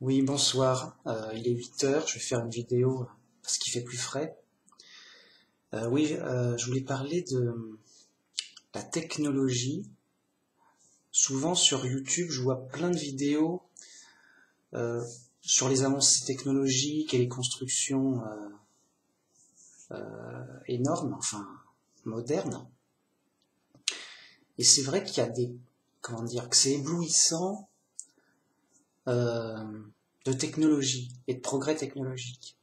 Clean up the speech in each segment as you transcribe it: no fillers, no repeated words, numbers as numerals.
Oui, bonsoir. Il est 8 heures, je vais faire une vidéo parce qu'il fait plus frais. Je voulais parler de la technologie. Souvent sur YouTube, je vois plein de vidéos euh, sur les avancées technologiques et les constructions énormes, enfin modernes. Et c'est vrai qu'il y a comment dire, que c'est éblouissant euh, de technologie et de progrès technologique.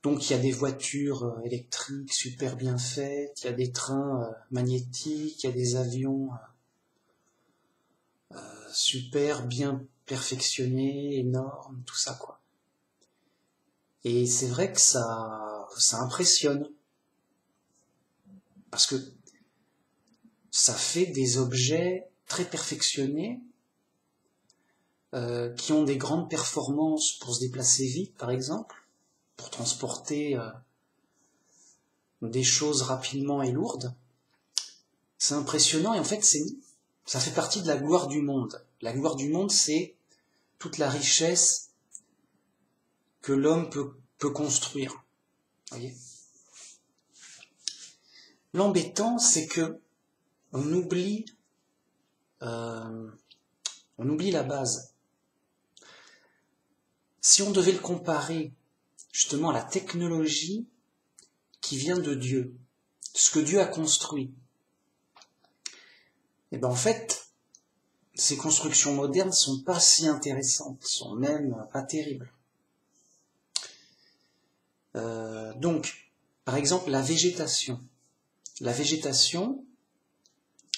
Donc il y a des voitures électriques super bien faites, il y a des trains magnétiques, il y a des avions super bien perfectionnés, énormes, tout ça quoi. Et c'est vrai que ça impressionne parce que ça fait des objets très perfectionnés qui ont des grandes performances pour se déplacer vite par exemple, pour transporter des choses rapidement et lourdes. C'est impressionnant et en fait ça fait partie de la gloire du monde. La gloire du monde, c'est toute la richesse que l'homme peut construire. Voyez. L'embêtant, c'est que on oublie, euh, on oublie la base. Si on devait le comparer justement à la technologie qui vient de Dieu, ce que Dieu a construit, et ben en fait, ces constructions modernes sont pas si intéressantes, sont même pas terribles. Donc, par exemple, la végétation. La végétation,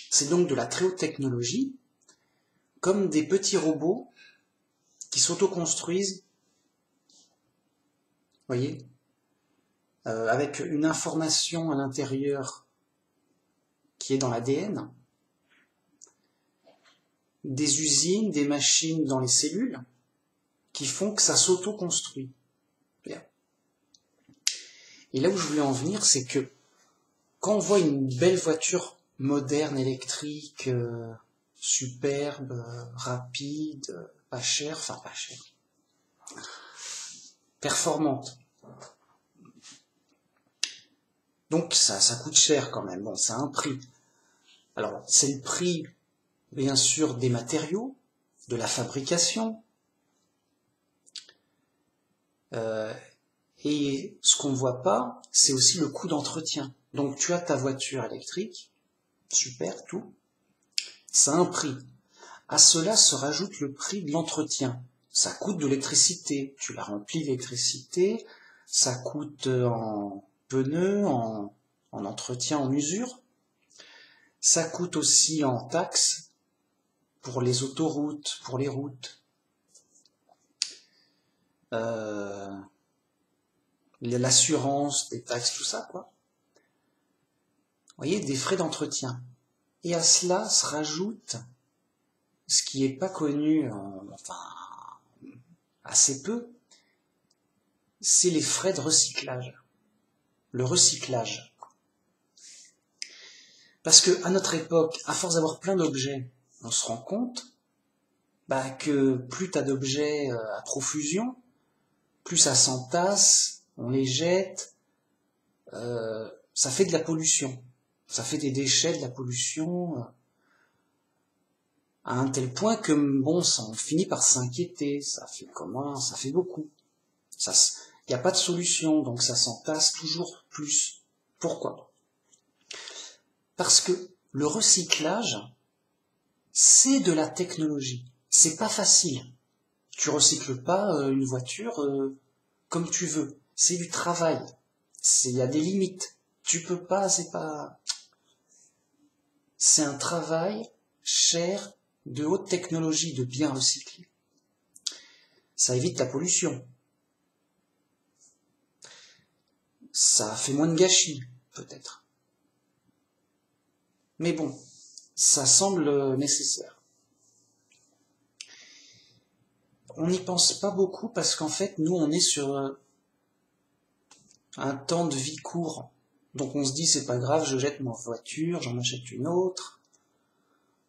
c'est donc de la très haute technologie, comme des petits robots qui s'auto-construisent, voyez, avec une information à l'intérieur qui est dans l'ADN, des usines, des machines dans les cellules, qui font que ça s'auto-construit. Bien. Et là où je voulais en venir, c'est que quand on voit une belle voiture moderne, électrique, superbe, rapide, pas chère, performante. Donc ça coûte cher quand même, bon, ça a un prix. Alors, c'est le prix, bien sûr, des matériaux, de la fabrication, euh, et ce qu'on ne voit pas, c'est aussi le coût d'entretien. Donc tu as ta voiture électrique, super, tout, ça a un prix. À cela se rajoute le prix de l'entretien. Ça coûte de l'électricité, tu la remplis d'électricité, ça coûte en pneus, en entretien, en usure, ça coûte aussi en taxes pour les autoroutes, pour les routes, l'assurance, les taxes, tout ça, quoi. Vous voyez, des frais d'entretien. Et à cela se rajoute ce qui n'est pas connu, enfin, assez peu, c'est les frais de recyclage. Le recyclage. Parce que à notre époque, à force d'avoir plein d'objets, on se rend compte que plus t'as d'objets à profusion, plus ça s'entasse, on les jette, ça fait de la pollution. Ça fait des déchets, de la pollution, à un tel point que, bon, on finit par s'inquiéter. Ça fait comment? Ça fait beaucoup. Il n'y a pas de solution, donc ça s'entasse toujours plus. Pourquoi? Parce que le recyclage, c'est de la technologie. C'est pas facile. Tu recycles pas une voiture comme tu veux. C'est du travail. Il y a des limites. Tu peux pas, c'est un travail cher, de haute technologie, de bien recycler. Ça évite la pollution. Ça fait moins de gâchis, peut-être. Mais bon, ça semble nécessaire. On n'y pense pas beaucoup parce qu'en fait, nous, on est sur un temps de vie court. Donc on se dit, c'est pas grave, je jette ma voiture, j'en achète une autre.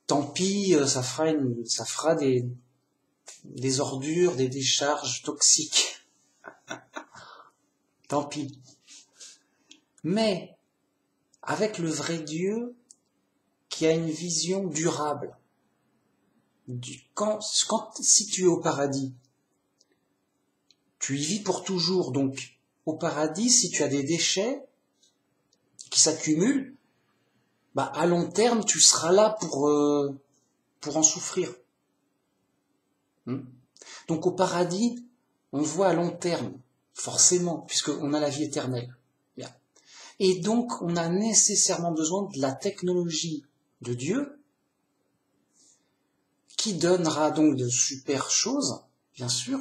Tant pis, ça fera des ordures, des décharges toxiques. Tant pis. Mais avec le vrai Dieu qui a une vision durable, si tu es au paradis, tu y vis pour toujours. Donc, au paradis, si tu as des déchets qui s'accumulent, bah, à long terme, tu seras là pour en souffrir. Donc, au paradis, on voit à long terme, forcément, puisqu'on a la vie éternelle. Bien. Et donc, on a nécessairement besoin de la technologie de Dieu, qui donnera donc de super choses, bien sûr,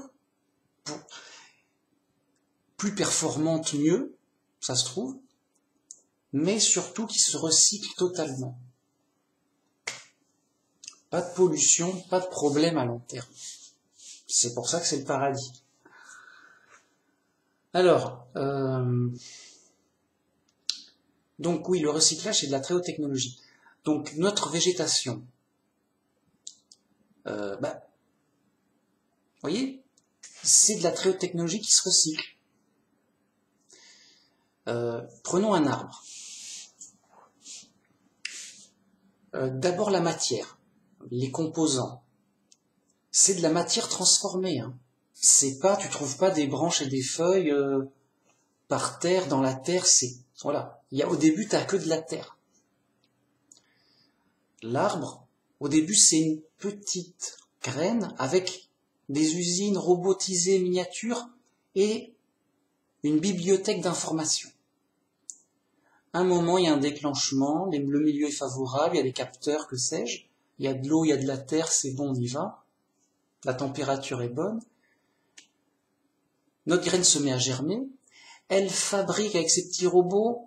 plus performantes, mieux, ça se trouve, mais surtout qui se recycle totalement. Pas de pollution, pas de problème à long terme. C'est pour ça que c'est le paradis. Alors, donc oui, le recyclage, c'est de la très haute technologie. Donc notre végétation, vous voyez, c'est de la très haute technologie qui se recycle. Prenons un arbre. D'abord la matière, les composants. C'est de la matière transformée. Hein. C'est pas, tu trouves pas des branches et des feuilles par terre, dans la terre, c'est... Voilà. Au début, t'as que de la terre. L'arbre, au début, c'est une petite graine avec des usines robotisées miniatures et une bibliothèque d'informations. À un moment, il y a un déclenchement, le milieu est favorable, il y a des capteurs, que sais-je, il y a de l'eau, il y a de la terre, c'est bon, on y va. La température est bonne. Notre graine se met à germer. Elle fabrique avec ses petits robots,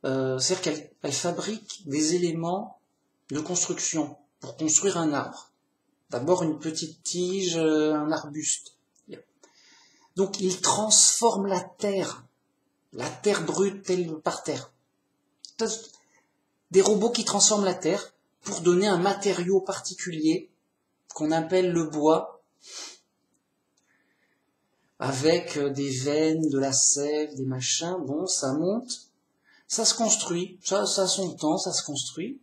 c'est-à-dire qu'elle fabrique des éléments de construction pour construire un arbre. D'abord une petite tige, un arbuste. Donc il transforme la terre brute telle par terre. Des robots qui transforment la terre pour donner un matériau particulier qu'on appelle le bois, avec des veines, de la sève, des machins. Bon, ça monte, ça se construit, ça a son temps, ça se construit.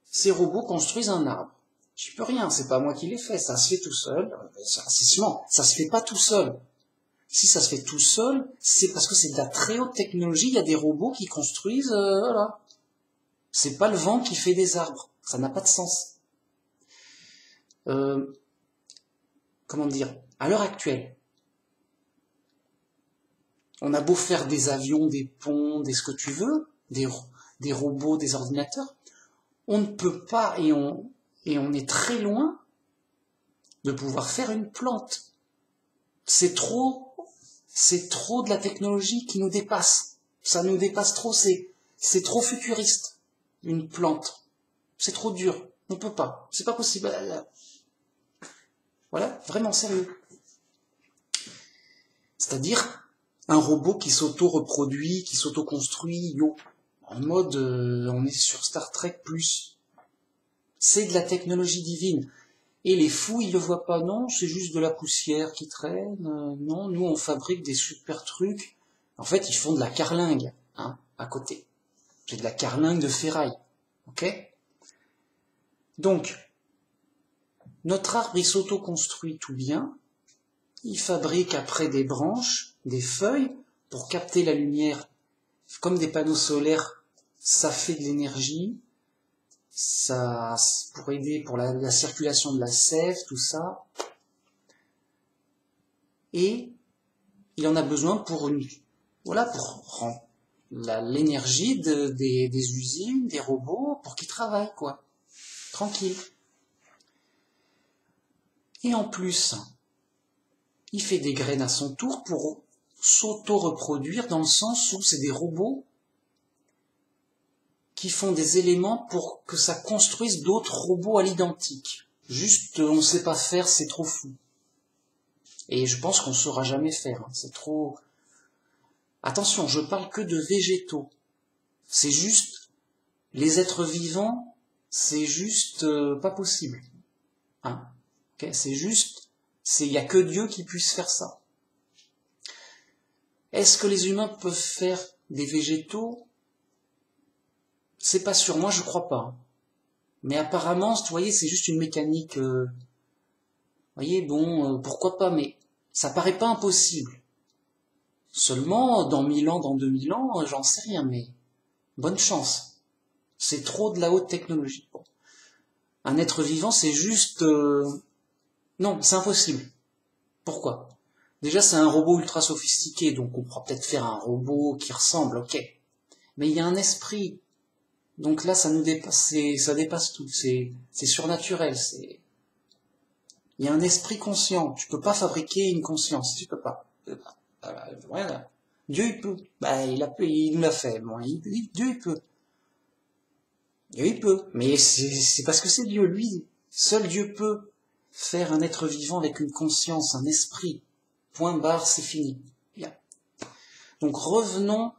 Ces robots construisent un arbre. J'y peux rien, c'est pas moi qui l'ai fait, ça se fait tout seul. Ça se fait pas tout seul. Si ça se fait tout seul, c'est parce que c'est de la très haute technologie, il y a des robots qui construisent, voilà. C'est pas le vent qui fait des arbres, ça n'a pas de sens. Comment dire, à l'heure actuelle, on a beau faire des avions, des ponts, des ce que tu veux, des robots, des ordinateurs, on ne peut pas, et on est très loin de pouvoir faire une plante. C'est trop de la technologie qui nous dépasse. Ça nous dépasse trop, c'est trop futuriste. Une plante. C'est trop dur. On peut pas. C'est pas possible. Voilà, vraiment sérieux. C'est-à-dire un robot qui s'auto-reproduit, qui s'auto-construit, en mode on est sur Star Trek+. C'est de la technologie divine. Et les fous, ils le voient pas, non, c'est juste de la poussière qui traîne, non, nous on fabrique des super trucs. En fait, ils font de la carlingue, hein, à côté. C'est de la carlingue de ferraille, ok? Donc, notre arbre, il s'auto-construit tout bien, il fabrique après des branches, des feuilles, pour capter la lumière, comme des panneaux solaires, ça fait de l'énergie, ça pour aider pour la circulation de la sève, tout ça. Et il en a besoin pour l'énergie des usines, des robots, pour qu'ils travaillent, quoi. Tranquille. Et en plus, il fait des graines à son tour pour s'auto-reproduire dans le sens où c'est des robots qui font des éléments pour que ça construise d'autres robots à l'identique. Juste, on ne sait pas faire, c'est trop fou. Et je pense qu'on ne saura jamais faire, hein. C'est trop... Attention, je parle que de végétaux. C'est juste, les êtres vivants, c'est juste pas possible. Hein. Okay, c'est juste, il n'y a que Dieu qui puisse faire ça. Est-ce que les humains peuvent faire des végétaux? C'est pas sûr, moi je crois pas. Mais apparemment, vous voyez, c'est juste une mécanique. Vous voyez, bon, pourquoi pas, mais ça paraît pas impossible. Seulement, dans 1000 ans, dans 2000 ans, j'en sais rien, mais bonne chance. C'est trop de la haute technologie. Bon. Un être vivant, c'est juste... Non, c'est impossible. Pourquoi? Déjà, c'est un robot ultra sophistiqué, donc on pourra peut-être faire un robot qui ressemble, ok. Mais il y a un esprit. Donc là, ça nous dépasse, ça dépasse tout. C'est surnaturel. Il y a un esprit conscient. Tu peux pas fabriquer une conscience. Tu peux pas. Voilà. Dieu, il peut. Bah, il nous l'a fait. Bon, Dieu, il peut. Dieu, il peut. Mais c'est parce que c'est Dieu. Lui, seul Dieu peut faire un être vivant avec une conscience, un esprit. Point barre, c'est fini. Bien. Donc revenons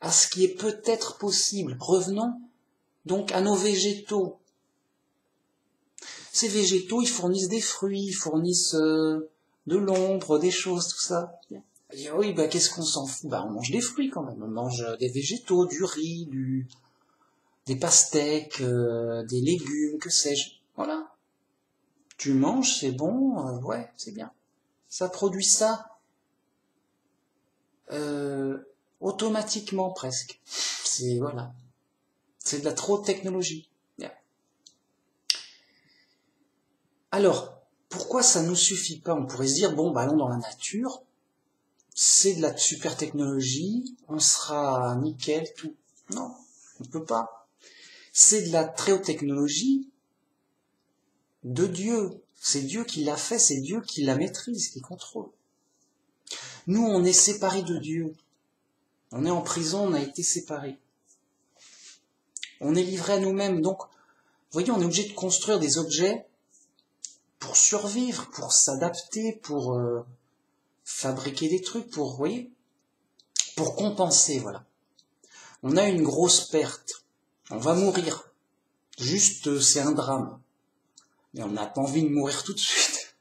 à ce qui est peut-être possible. Revenons donc à nos végétaux. Ces végétaux, ils fournissent des fruits, ils fournissent de l'ombre, des choses, tout ça. Et oui, bah qu'est-ce qu'on s'en fout? Bah on mange des fruits quand même, on mange des végétaux, du riz, des pastèques, des légumes, que sais-je. Voilà. Tu manges, c'est bon, ouais, c'est bien. Ça produit ça automatiquement presque. Voilà. C'est de la trop technologie. Bien. Alors, pourquoi ça nous suffit pas? On pourrait se dire, bon, bah allons dans la nature, c'est de la super technologie, on sera nickel, tout. Non, on ne peut pas. C'est de la très haute technologie de Dieu. C'est Dieu qui l'a fait, c'est Dieu qui la maîtrise, qui contrôle. Nous, on est séparés de Dieu. On est en prison, on a été séparés. On est livré à nous-mêmes. Donc, vous voyez, on est obligé de construire des objets pour survivre, pour s'adapter, pour fabriquer des trucs, pour, vous voyez, pour compenser, voilà. On a une grosse perte. On va mourir. Juste, c'est un drame. Mais on n'a pas envie de mourir tout de suite.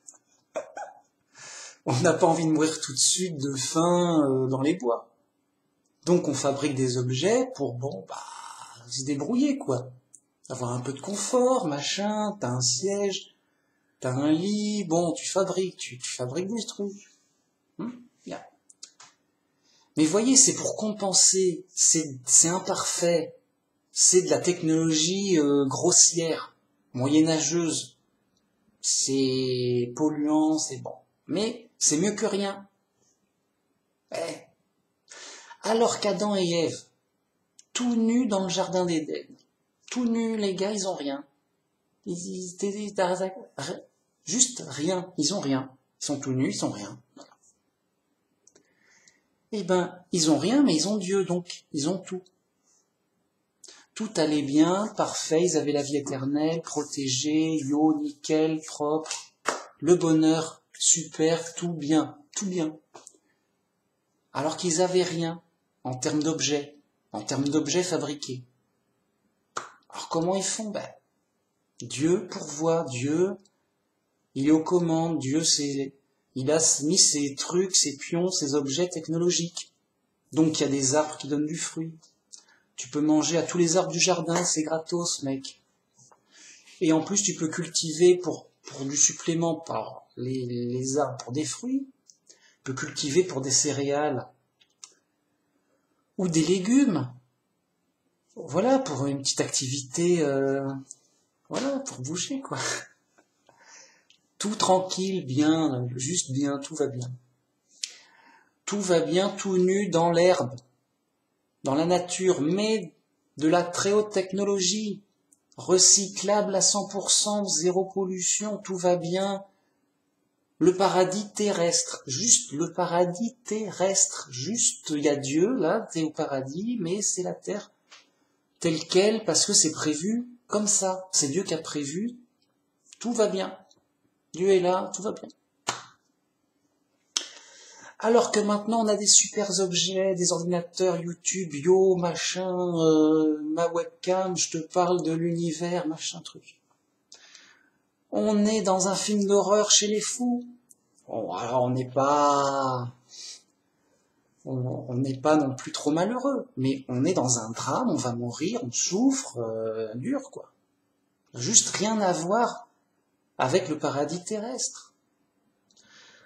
On n'a pas envie de mourir tout de suite de faim dans les bois. Donc on fabrique des objets pour, bon, bah, se débrouiller, quoi. Avoir un peu de confort, machin, t'as un siège, t'as un lit, bon, tu fabriques des trucs. Bien. Mais voyez, c'est pour compenser, c'est imparfait, c'est de la technologie grossière, moyenâgeuse, c'est polluant, c'est bon. Mais c'est mieux que rien. Alors qu'Adam et Ève, tout nus dans le jardin d'Éden, tout nus, les gars, ils ont rien. Juste rien, ils ont rien. Ils sont tout nus, ils ont rien. Voilà. Eh ben, ils ont rien, mais ils ont Dieu, donc ils ont tout. Tout allait bien, parfait, ils avaient la vie éternelle, protégée, nickel, propre, le bonheur, super, tout bien, tout bien. Alors qu'ils avaient rien en termes d'objets fabriqués. Alors comment ils font? Ben, Dieu pourvoit, Dieu, il est aux commandes, Dieu il a mis ses trucs, ses pions, ses objets technologiques. Donc il y a des arbres qui donnent du fruit. Tu peux manger à tous les arbres du jardin, c'est gratos, mec. Et en plus, tu peux cultiver pour du supplément par les arbres pour des fruits. Tu peux cultiver pour des céréales ou des légumes. Voilà, pour une petite activité, voilà, pour bouger, quoi. Tout tranquille, bien, juste bien, tout va bien. Tout va bien, tout nu dans l'herbe, dans la nature, mais de la très haute technologie, recyclable à 100%, zéro pollution, tout va bien. Le paradis terrestre, juste le paradis terrestre, juste, il y a Dieu, là, t'es au paradis, mais c'est la terre telle quelle, parce que c'est prévu comme ça. C'est Dieu qui a prévu, tout va bien. Dieu est là, tout va bien. Alors que maintenant on a des super objets, des ordinateurs, YouTube, machin, ma webcam, je te parle de l'univers, machin truc. On est dans un film d'horreur chez les fous. Bon, alors on n'est pas non plus trop malheureux, mais on est dans un drame, on va mourir, on souffre, dur quoi. Juste rien à voir avec le paradis terrestre.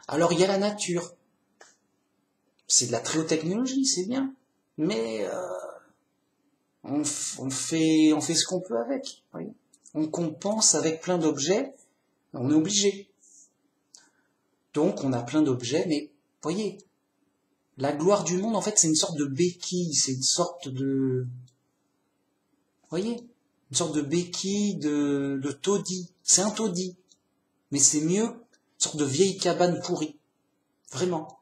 Alors il y a la nature. C'est de la très haute technologie, c'est bien. Mais on fait ce qu'on peut avec. Oui. On compense avec plein d'objets, on est obligé. Donc on a plein d'objets, mais voyez, la gloire du monde, en fait, c'est une sorte de béquille, c'est une sorte de... Voyez, une sorte de béquille, de taudis. C'est un taudis, mais c'est mieux, une sorte de vieille cabane pourrie. Vraiment.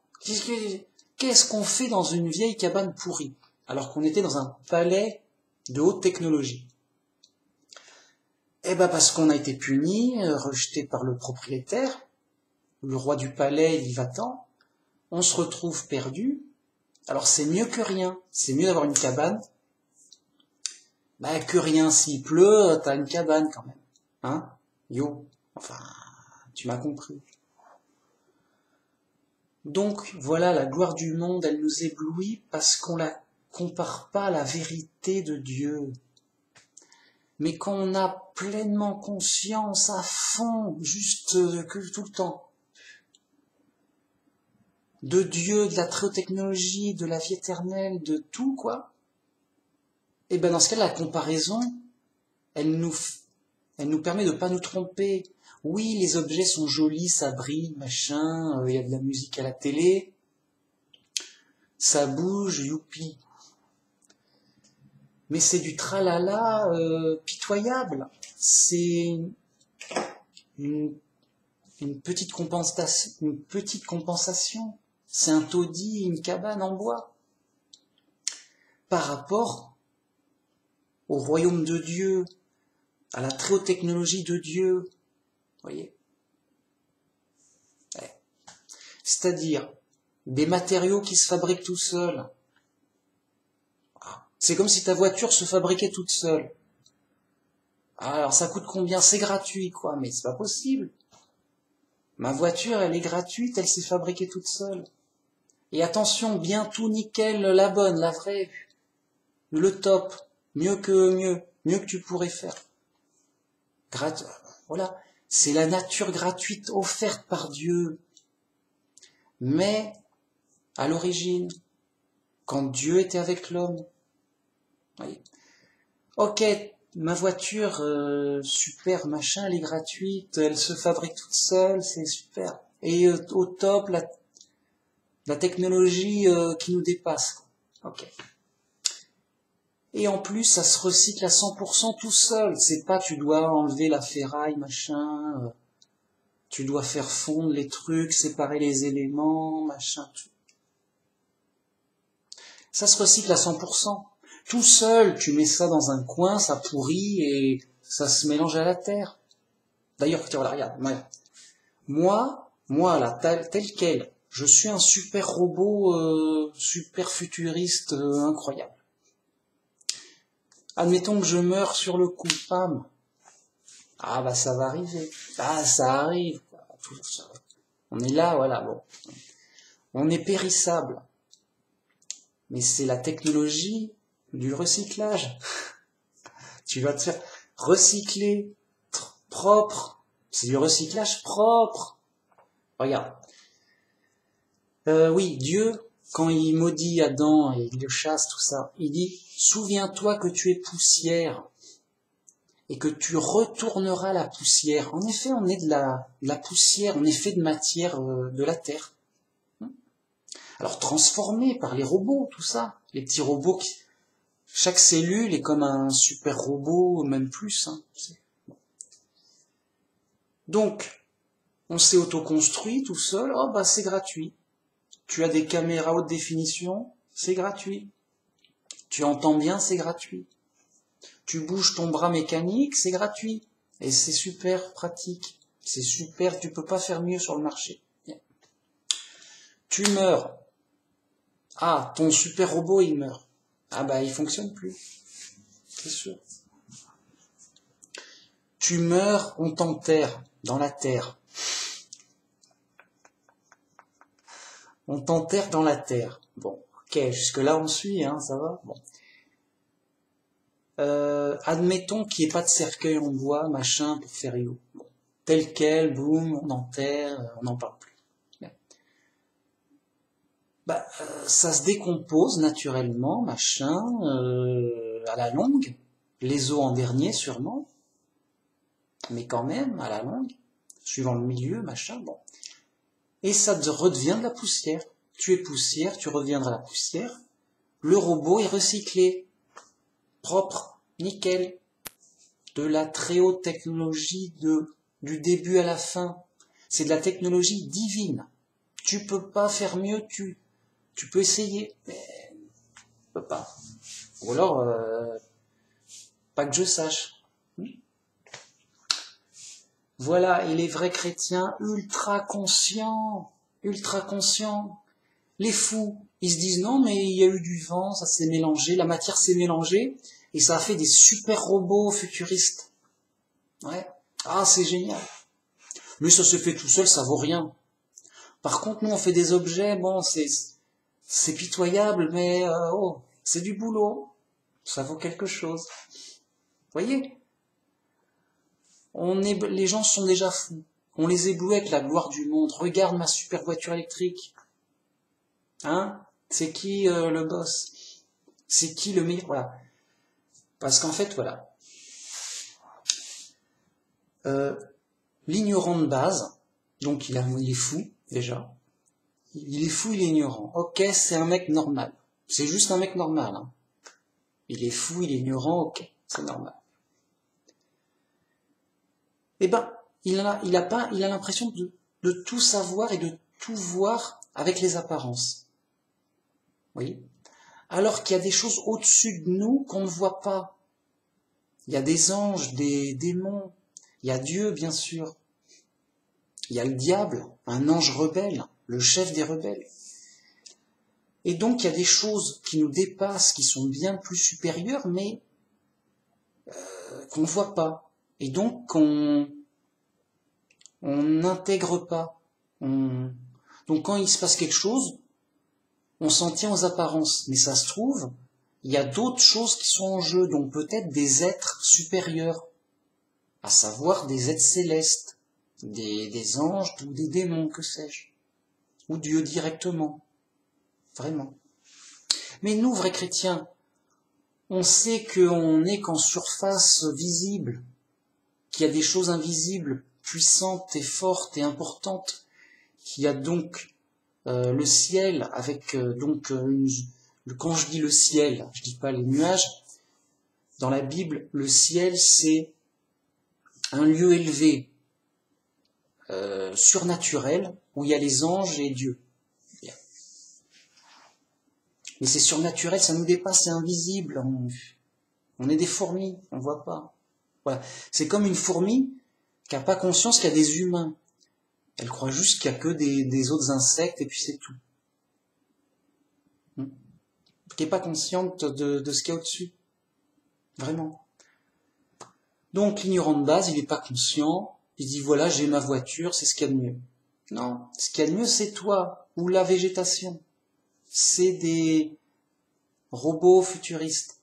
Qu'est-ce qu'on fait dans une vieille cabane pourrie, alors qu'on était dans un palais de haute technologie? Eh ben parce qu'on a été puni, rejeté par le propriétaire, le roi du palais, il va-t'en, on se retrouve perdu. Alors c'est mieux que rien, c'est mieux d'avoir une cabane, que rien. S'il pleut, t'as une cabane quand même, hein, yo, enfin, tu m'as compris. Donc voilà, la gloire du monde, elle nous éblouit parce qu'on la compare pas à la vérité de Dieu. Mais quand on a pleinement conscience, à fond, juste que tout le temps, de Dieu, de la très haute technologie, de la vie éternelle, de tout, quoi, et ben dans ce cas, la comparaison, elle nous permet de pas nous tromper. Oui, les objets sont jolis, ça brille, machin, y a de la musique à la télé, ça bouge, youpi. Mais c'est du tralala pitoyable. C'est une petite compensation. C'est un taudis, une cabane en bois. Par rapport au royaume de Dieu, à la très haute technologie de Dieu. Voyez, c'est-à-dire des matériaux qui se fabriquent tout seuls. C'est comme si ta voiture se fabriquait toute seule. Alors ça coûte combien? C'est gratuit, quoi, mais c'est pas possible. Ma voiture, elle est gratuite, elle s'est fabriquée toute seule. Et attention, bien tout nickel, la bonne, la vraie, le top, mieux que tu pourrais faire. Voilà, c'est la nature gratuite offerte par Dieu. Mais, à l'origine, quand Dieu était avec l'homme, voyez. Ok, ma voiture, super, machin, elle est gratuite, elle se fabrique toute seule, c'est super. Et au top, la technologie qui nous dépasse. Ok. Et en plus, ça se recycle à 100% tout seul. C'est pas tu dois enlever la ferraille, machin, tu dois faire fondre les trucs, séparer les éléments, machin, tout. Ça se recycle à 100%. Tout seul, tu mets ça dans un coin, ça pourrit et ça se mélange à la terre. D'ailleurs, voilà, regarde, moi là, tel quel, je suis un super robot, super futuriste, incroyable. Admettons que je meurs sur le coup, pam. Ah bah ça va arriver. Ah ça arrive. On est là, voilà, bon. On est périssable. Mais c'est la technologie du recyclage. Tu vas te faire recycler propre. C'est du recyclage propre. Regarde. Oui, Dieu, quand il maudit Adam et il le chasse, tout ça, il dit, souviens-toi que tu es poussière et que tu retourneras la poussière. En effet, on est de la poussière, on est fait de matière de la terre. Alors transformé par les robots, tout ça. Les petits robots qui... Chaque cellule est comme un super robot, même plus. Hein. Donc, on s'est autoconstruit tout seul, oh bah c'est gratuit. Tu as des caméras haute définition, c'est gratuit. Tu entends bien, c'est gratuit. Tu bouges ton bras mécanique, c'est gratuit. Et c'est super pratique. C'est super, tu peux pas faire mieux sur le marché. Tu meurs. Ah, ton super robot, il meurt. Ah bah, il fonctionne plus. C'est sûr. Tu meurs, on t'enterre dans la terre. On t'enterre dans la terre. Bon, ok, jusque-là on suit, hein, ça va. Bon. Admettons qu'il n'y ait pas de cercueil en bois, machin, pour faire you. Bon. Tel quel, boum, on enterre, on n'en parle plus. Bah, ça se décompose naturellement, machin, à la longue. Les os en dernier, sûrement. Mais quand même, à la longue, suivant le milieu, machin, bon. Et ça redevient de la poussière. Tu es poussière, tu reviendras à la poussière. Le robot est recyclé. Propre, nickel. De la très haute technologie du début à la fin. C'est de la technologie divine. Tu peux pas faire mieux, tu peux essayer, mais tu peux pas. Ou alors, pas que je sache. Voilà, et les vrais chrétiens ultra conscients. Les fous, ils se disent non, mais il y a eu du vent, ça s'est mélangé, la matière s'est mélangée, et ça a fait des super robots futuristes. Ouais. Ah, c'est génial. Mais ça se fait tout seul, ça vaut rien. Par contre, nous, on fait des objets, bon, c'est pitoyable, mais oh, c'est du boulot. Ça vaut quelque chose. Vous voyez? Les gens sont déjà fous. On les éblouit avec la gloire du monde. Regarde ma super voiture électrique. Hein? C'est qui le boss? C'est qui le meilleur? Voilà. Parce qu'en fait, voilà. L'ignorant de base, donc il est fou, déjà. Il est fou, il est ignorant. Ok, c'est un mec normal. C'est juste un mec normal. Hein. Il est fou, il est ignorant, ok, c'est normal. Eh ben, il a l'impression de tout savoir et de tout voir avec les apparences. Oui. Alors qu'il y a des choses au-dessus de nous qu'on ne voit pas. Il y a des anges, des démons. Il y a Dieu, bien sûr. Il y a le diable, un ange rebelle, le chef des rebelles. Et donc, il y a des choses qui nous dépassent, qui sont bien plus supérieures, mais qu'on ne voit pas. Et donc, qu'on n'intègre pas. Donc, quand il se passe quelque chose, on s'en tient aux apparences. Mais ça se trouve, il y a d'autres choses qui sont en jeu, donc peut-être des êtres supérieurs, à savoir des êtres célestes, des anges ou des démons, que sais-je, ou Dieu directement, vraiment. Mais nous, vrais chrétiens, on sait qu'on n'est qu'en surface visible, qu'il y a des choses invisibles, puissantes et fortes et importantes, qu'il y a donc le ciel avec quand je dis le ciel, je dis pas les nuages. Dans la Bible, le ciel c'est un lieu élevé, surnaturel, où il y a les anges et Dieu. Bien. Mais c'est surnaturel, ça nous dépasse, c'est invisible. On est des fourmis, on ne voit pas. Voilà. C'est comme une fourmi qui n'a pas conscience qu'il y a des humains. Elle croit juste qu'il n'y a que des autres insectes et puis c'est tout. Qui n'est pas consciente de ce qu'il y a au-dessus. Vraiment. Donc l'ignorant de base, il n'est pas conscient, il dit voilà, j'ai ma voiture, c'est ce qu'il y a de mieux. Non, ce qu'il y a de mieux, c'est toi, ou la végétation. C'est des robots futuristes.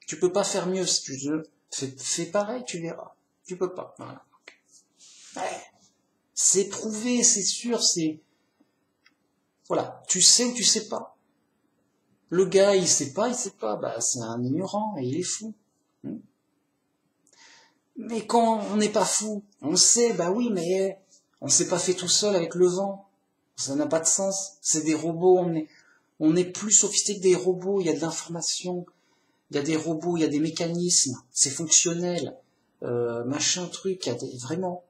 Tu peux pas faire mieux si tu veux. Fais pareil, tu verras. Tu peux pas. Voilà. Ouais. C'est prouvé, c'est sûr, c'est... Voilà, tu sais ou tu sais pas. Le gars, il sait pas, bah c'est un ignorant et il est fou. Mais quand on n'est pas fou, on sait, bah oui, mais on s'est pas fait tout seul avec le vent. Ça n'a pas de sens. C'est des robots, on est plus sophistiqué que des robots, il y a de l'information, il y a des robots, il y a des mécanismes, c'est fonctionnel, machin truc, il y a vraiment.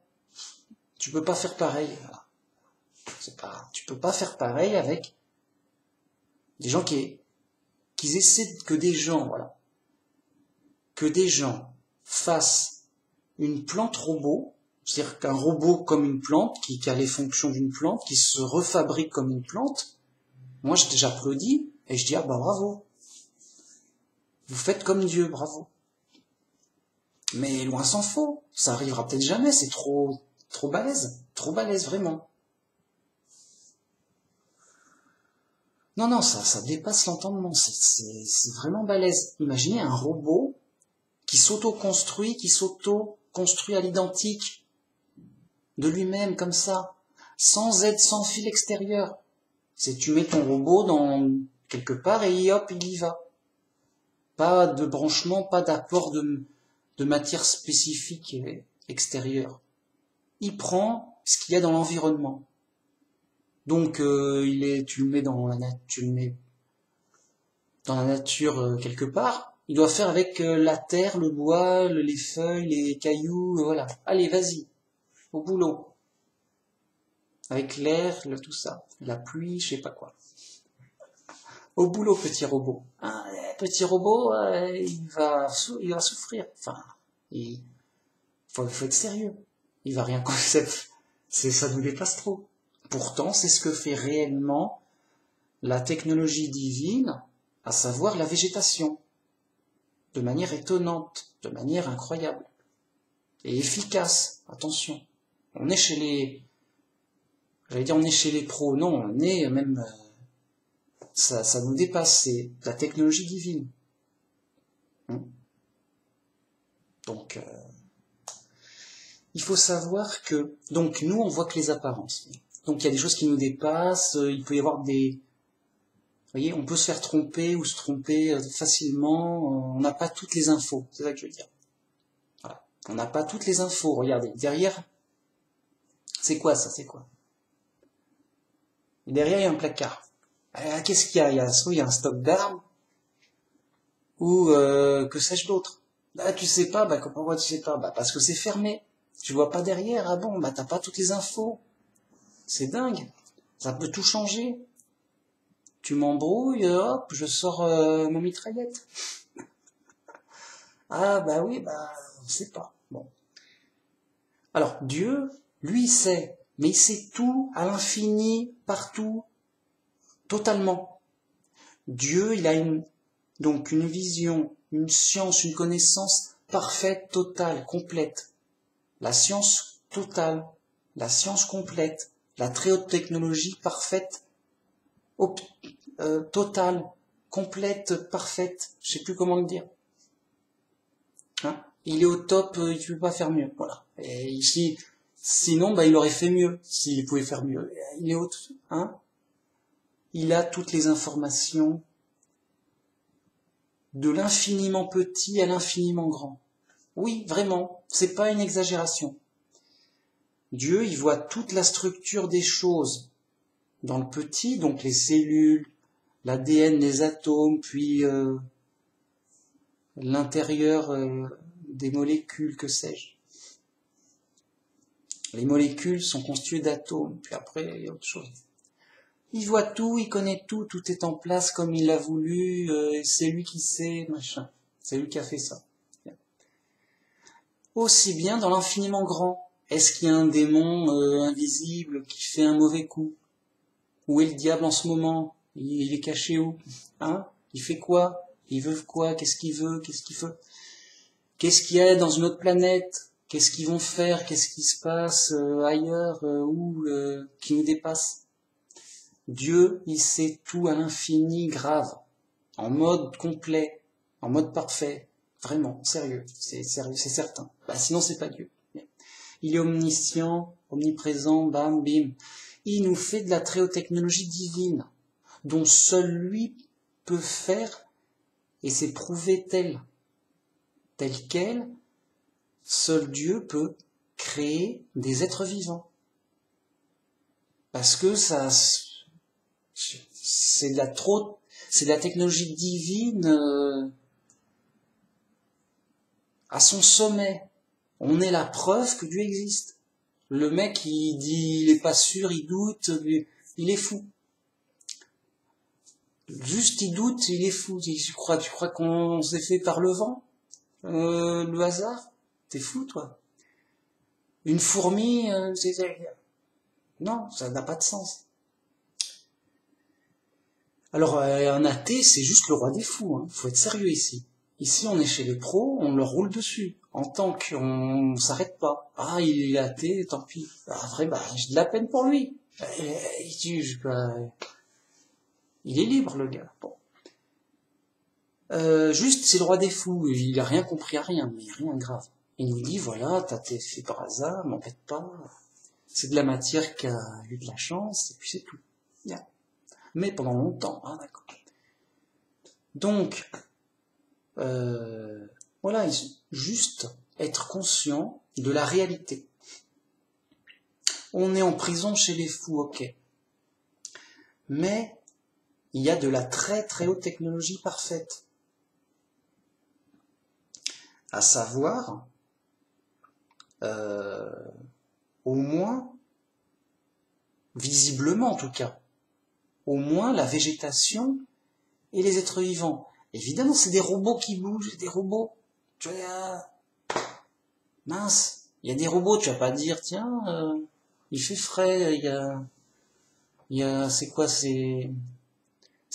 Tu peux pas faire pareil. Tu peux pas faire pareil avec des gens qui essaient que des gens, voilà, que des gens fassent une plante robot, c'est-à-dire qu'un robot comme une plante, qui a les fonctions d'une plante, qui se refabrique comme une plante, moi j'applaudis et je dis ah bah bravo. Vous faites comme Dieu, bravo. Mais loin s'en faut, ça arrivera peut-être jamais, c'est trop balèze, vraiment. Non, ça dépasse l'entendement, c'est vraiment balèze. Imaginez un robot qui s'auto-construit à l'identique de lui-même, comme ça, sans aide, sans fil extérieur. C'est tu mets ton robot dans quelque part et hop, il y va. Pas de branchement, pas d'apport de matière spécifique et extérieure. Il prend ce qu'il y a dans l'environnement. Donc tu le mets dans la nature quelque part. Il doit faire avec la terre, le bois, les feuilles, les cailloux, voilà. Allez, vas-y, au boulot. Avec l'air, tout ça, la pluie, je sais pas quoi. Au boulot, petit robot. Petit robot, il va souffrir. Enfin, il faut être sérieux. Il va rien ça nous dépasse trop. Pourtant, c'est ce que fait réellement la technologie divine, à savoir la végétation, de manière étonnante, de manière incroyable et efficace. Attention, on est chez les pros. Non, on est même, ça nous dépasse. C'est la technologie divine. Donc, il faut savoir que, donc nous, on voit que les apparences. Donc il y a des choses qui nous dépassent, il peut y avoir vous voyez, on peut se faire tromper ou se tromper facilement, on n'a pas toutes les infos, c'est ça que je veux dire. Voilà. On n'a pas toutes les infos, regardez, derrière, c'est quoi ça, c'est quoi? Derrière, il y a un placard. Qu'est-ce qu'il y a? Il y a un stock d'armes, ou que sais-je d'autre? Là, tu sais pas, pourquoi tu sais pas? Parce que c'est fermé. Tu vois pas derrière, ah bon, t'as pas toutes les infos. C'est dingue. Ça peut tout changer. Tu m'embrouilles, hop, je sors ma mitraillette. Ah oui, on sait pas. Bon. Alors, Dieu, lui, il sait, mais il sait tout, à l'infini, partout, totalement. Dieu, il a donc une vision, une science, une connaissance parfaite, totale, complète. La science totale, la science complète, la très haute technologie parfaite, totale, complète, parfaite, je sais plus comment le dire. Hein, il est au top, il ne peut pas faire mieux, voilà. Et ici, sinon, il aurait fait mieux, s'il pouvait faire mieux. Il est il a toutes les informations, de l'infiniment petit à l'infiniment grand. Oui, vraiment, c'est pas une exagération. Dieu, il voit toute la structure des choses dans le petit, donc les cellules, l'ADN, les atomes, puis l'intérieur des molécules, que sais-je. Les molécules sont constituées d'atomes, puis après, il y a autre chose. Il voit tout, il connaît tout, tout est en place comme il l'a voulu, c'est lui qui sait, machin. C'est lui qui a fait ça. Aussi bien dans l'infiniment grand. Est-ce qu'il y a un démon invisible qui fait un mauvais coup? Où est le diable en ce moment? Il est caché où? Il fait quoi? Il veut quoi? Qu'est-ce qu'il veut? Qu'est-ce qu'il fait? Qu'est-ce qu'il y a dans une autre planète? Qu'est-ce qu'ils vont faire? Qu'est-ce qui se passe ailleurs qui nous dépasse? Dieu, il sait tout à l'infini grave, en mode complet, en mode parfait, vraiment, sérieux, c'est certain. Sinon c'est pas Dieu. Il est omniscient, omniprésent, bam, bim. Il nous fait de la très haute technologie divine, dont seul lui peut faire, et c'est prouvé tel quel, seul Dieu peut créer des êtres vivants. Parce que c'est de la technologie divine à son sommet. On est la preuve que Dieu existe. Le mec, il dit, il est pas sûr, il doute, il est fou. Juste, il doute, il est fou. Tu crois qu'on s'est fait par le vent, le hasard? T'es fou, toi. Une fourmi, non, ça n'a pas de sens. Alors, un athée, c'est juste le roi des fous. Faut être sérieux ici. Ici, on est chez les pros, on leur roule dessus. en tant qu'on s'arrête pas. Ah, il est athée, tant pis. Après, j'ai de la peine pour lui. Il est libre, le gars. Bon. Juste, c'est le roi des fous. Il a rien compris à rien, mais rien de grave. Il nous dit, voilà, t'as été fait par hasard, m'embête pas. C'est de la matière qui a eu de la chance, et puis c'est tout. Bien. Mais pendant longtemps, d'accord. Donc, voilà, juste être conscient de la réalité. On est en prison chez les fous, ok. Mais il y a de la très très haute technologie parfaite. À savoir, au moins, visiblement en tout cas, au moins la végétation et les êtres vivants. Évidemment, c'est des robots qui bougent, des robots. Tu vois, mince, il y a des robots, tu vas pas dire, tiens, il fait frais, c'est quoi, c'est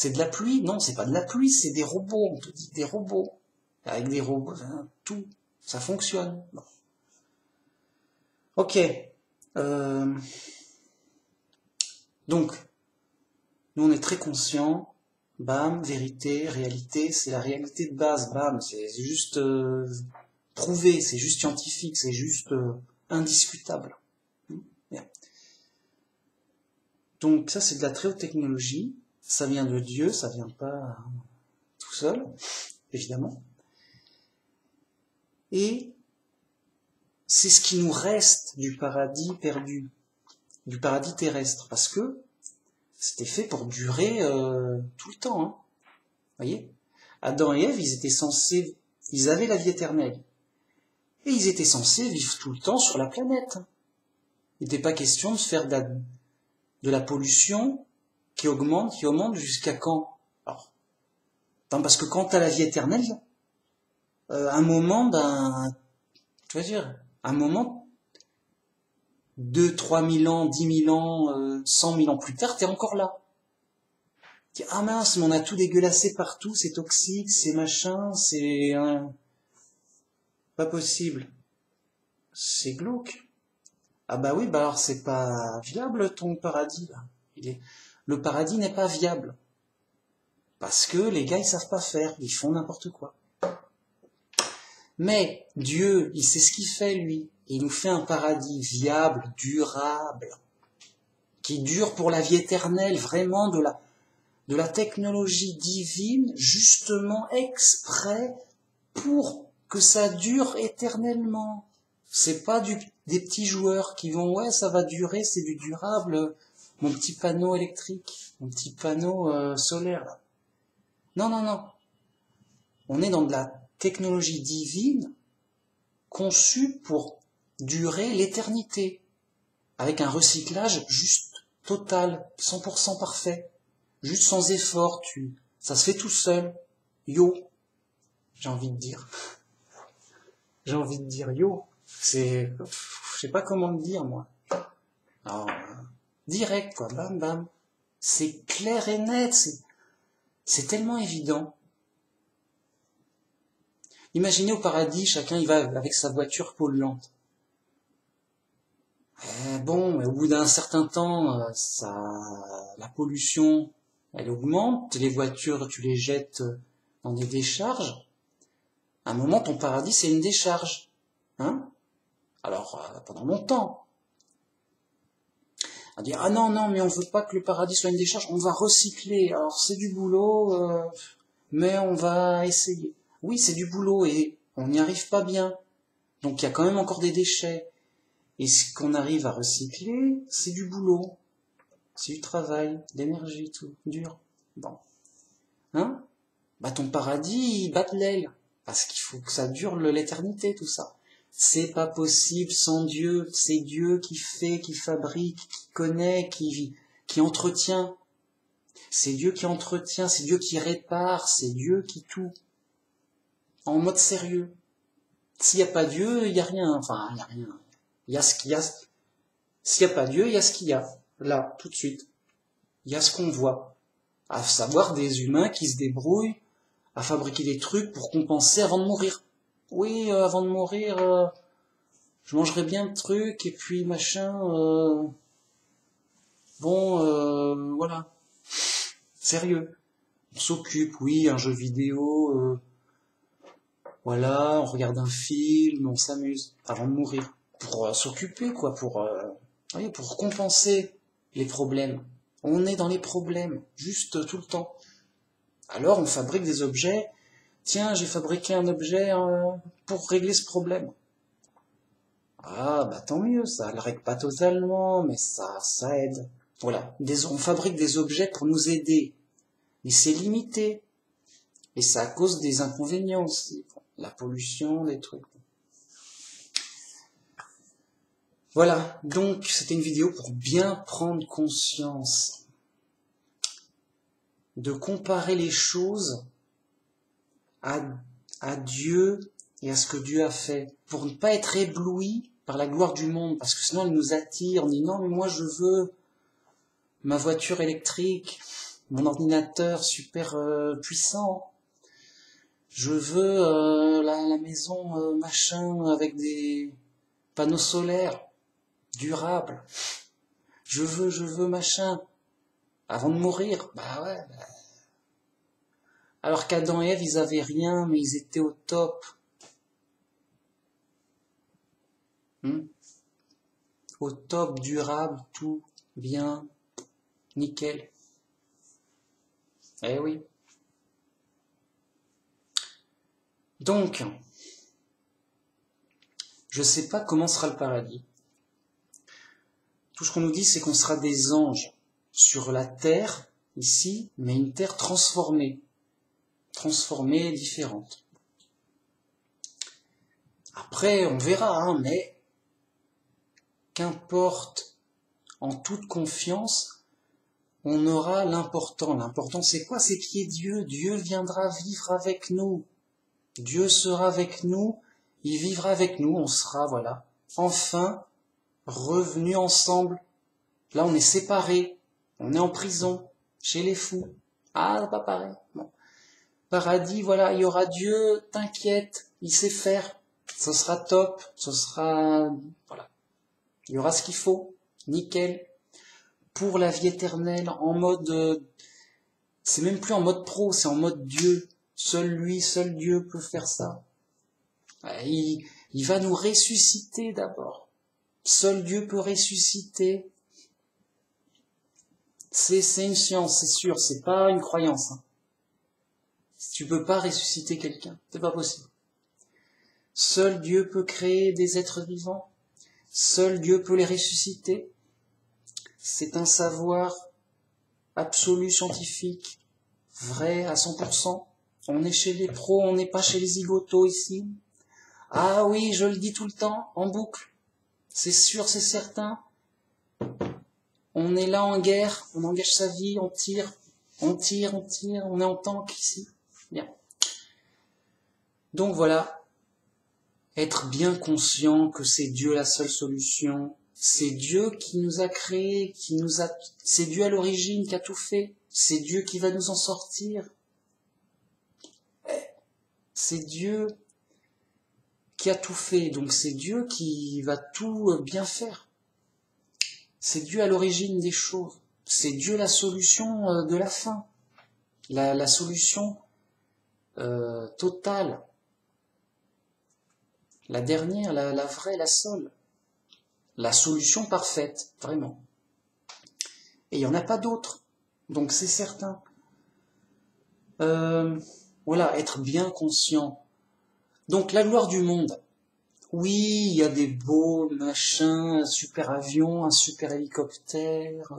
de la pluie? Non, c'est pas de la pluie, c'est des robots, on te dit des robots. Avec des robots, tout, ça fonctionne. Bon. Ok. Donc, nous on est très conscients. Bam, vérité, réalité, c'est la réalité de base, bam, c'est juste prouvé, c'est juste scientifique, c'est juste indiscutable. Bien. Donc ça c'est de la très haute technologie, ça vient de Dieu, ça vient pas tout seul, évidemment. Et c'est ce qui nous reste du paradis perdu, du paradis terrestre, parce que c'était fait pour durer tout le temps. Hein. Voyez, Adam et Ève, ils avaient la vie éternelle. Et ils étaient censés vivre tout le temps sur la planète. Il n'était pas question de faire de la pollution qui augmente jusqu'à quand? Alors, parce que quand tu as la vie éternelle, un moment, tu vas dire, un moment, 2, 3 000 ans, 10 000 ans, 100 000 ans plus tard, t'es encore là. Ah mince, mais on a tout dégueulassé partout, c'est toxique, c'est machin, c'est... pas possible. C'est glauque. Ah bah oui, alors c'est pas viable ton paradis, là. Le paradis n'est pas viable. Parce que les gars, ils savent pas faire, ils font n'importe quoi. Mais Dieu, il sait ce qu'il fait, lui. Il nous fait un paradis viable, durable, qui dure pour la vie éternelle, vraiment de la technologie divine, justement exprès pour que ça dure éternellement. C'est pas des petits joueurs qui vont, ouais, ça va durer, c'est du durable, mon petit panneau électrique, mon petit panneau solaire. Là. Non, non, non. On est dans de la technologie divine conçue pour durer l'éternité, avec un recyclage juste total, 100% parfait, juste sans effort, ça se fait tout seul. Yo, j'ai envie de dire. J'ai envie de dire yo. Je sais pas comment le dire, moi. Alors, direct, quoi, bam, bam. C'est clair et net, c'est tellement évident. Imaginez au paradis, chacun il va avec sa voiture polluante. Bon, au bout d'un certain temps, la pollution, elle augmente, les voitures, tu les jettes dans des décharges. À un moment, ton paradis, c'est une décharge. Hein? Alors, pendant longtemps. À dire, ah non, non, mais on veut pas que le paradis soit une décharge, on va recycler. Alors, c'est du boulot, mais on va essayer. Oui, c'est du boulot et on n'y arrive pas bien. Donc, il y a quand même encore des déchets. Et ce qu'on arrive à recycler, c'est du boulot. C'est du travail, de l'énergie, tout, dur. Bon. Hein? Bah, ton paradis, il bat de l'aile. Parce qu'il faut que ça dure l'éternité, tout ça. C'est pas possible sans Dieu. C'est Dieu qui fait, qui fabrique, qui connaît, qui entretient. C'est Dieu qui entretient, c'est Dieu qui répare, c'est Dieu qui tout. En mode sérieux. S'il n'y a pas Dieu, il n'y a rien. Enfin, il n'y a rien. Il y a ce qu'il y a. S'il n'y a pas Dieu, il y a ce qu'il y a. Là, tout de suite. Il y a ce qu'on voit. À savoir des humains qui se débrouillent à fabriquer des trucs pour compenser avant de mourir. oui, avant de mourir, je mangerai bien le truc, et puis machin, bon, voilà, sérieux. On s'occupe, oui, un jeu vidéo, voilà, on regarde un film, on s'amuse, avant de mourir. Pour s'occuper, quoi, oui, pour compenser les problèmes. On est dans les problèmes, juste tout le temps. Alors on fabrique des objets. Tiens, j'ai fabriqué un objet pour régler ce problème. Ah, bah tant mieux, ça le règle pas totalement, mais ça aide. Voilà, on fabrique des objets pour nous aider, mais c'est limité. Et ça cause des inconvénients aussi. La pollution, des trucs. Voilà, donc c'était une vidéo pour bien prendre conscience, de comparer les choses à, à Dieu et à ce que Dieu a fait, pour ne pas être ébloui par la gloire du monde, parce que sinon elle nous attire, on dit non mais moi je veux ma voiture électrique, mon ordinateur super puissant, je veux la maison machin avec des panneaux solaires durables, je veux machin, avant de mourir, bah ouais. Alors qu'Adam et Ève, ils avaient rien, mais ils étaient au top. Au top, durable, tout, bien, nickel. Eh oui. Donc, je sais pas comment sera le paradis. Tout ce qu'on nous dit, c'est qu'on sera des anges sur la terre, ici, mais une terre transformée. Transformée, différente. Après, on verra, hein, mais qu'importe, en toute confiance, on aura l'important. L'important, c'est quoi? C'est qui est Dieu. Dieu viendra vivre avec nous. Dieu sera avec nous, il vivra avec nous, on sera, voilà, enfin revenus ensemble. Là, on est séparés, on est en prison, chez les fous. Ah, pas pareil. Bon. Paradis, voilà, il y aura Dieu, t'inquiète, il sait faire. Ce sera top, ce sera, voilà. Il y aura ce qu'il faut, nickel. Pour la vie éternelle, en mode, c'est même plus en mode pro, c'est en mode Dieu. Seul Dieu peut faire ça. Il va nous ressusciter d'abord. Seul Dieu peut ressusciter. C'est une science, c'est sûr, c'est pas une croyance. Hein. Tu peux pas ressusciter quelqu'un, c'est pas possible. Seul Dieu peut créer des êtres vivants. Seul Dieu peut les ressusciter. C'est un savoir absolu scientifique, vrai à 100%. On est chez les pros, on n'est pas chez les zigotos ici. Ah oui, je le dis tout le temps, en boucle. C'est sûr, c'est certain. On est là en guerre, on engage sa vie, on tire, on est en tank ici. Bien. Donc voilà, être bien conscient que c'est Dieu la seule solution. C'est Dieu qui nous a créés, c'est Dieu à l'origine qui a tout fait. C'est Dieu qui va nous en sortir. C'est Dieu qui a tout fait, donc c'est Dieu qui va tout bien faire. C'est Dieu à l'origine des choses. C'est Dieu la solution de la fin. La solution totale. La dernière, la vraie, la seule. La solution parfaite, vraiment. Et il n'y en a pas d'autre. Donc c'est certain. Voilà, être bien conscient. Donc la gloire du monde. Oui, il y a des beaux machins, un super avion, un super hélicoptère.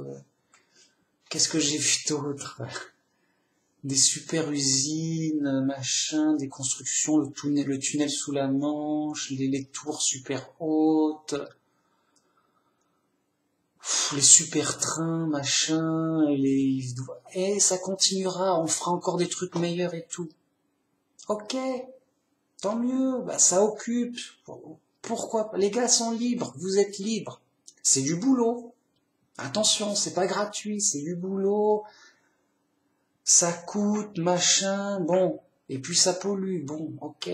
Qu'est-ce que j'ai vu d'autre? Des super usines, machin, des constructions, le tunnel sous la Manche, les tours super hautes, les super trains, machin, et ça continuera, on fera encore des trucs meilleurs et tout. Ok, tant mieux, bah ça occupe. Pourquoi pas? Les gars sont libres, vous êtes libres. C'est du boulot. Attention, c'est pas gratuit, c'est du boulot. Ça coûte, machin, bon. Et puis ça pollue, bon, ok.